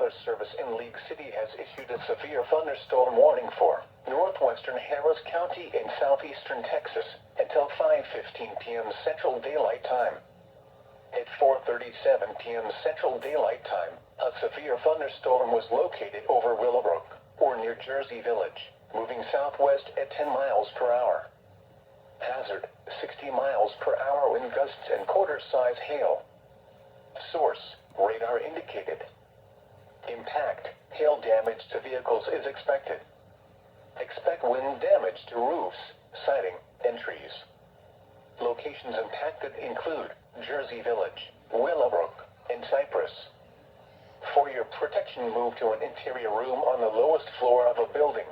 Weather Service in League City has issued a severe thunderstorm warning for northwestern Harris County in southeastern Texas until 5:15 p.m. Central Daylight Time. At 4:37 p.m. Central Daylight Time, a severe thunderstorm was located over Willowbrook, or near Jersey Village, moving southwest at 10 miles per hour. Hazard, 60 miles per hour wind gusts and quarter-size hail. Source, radar indicated. Impact, hail damage to vehicles is expected. Expect wind damage to roofs, siding, and trees. Locations impacted include Jersey Village, Willowbrook, and Cypress. For your protection, move to an interior room on the lowest floor of a building.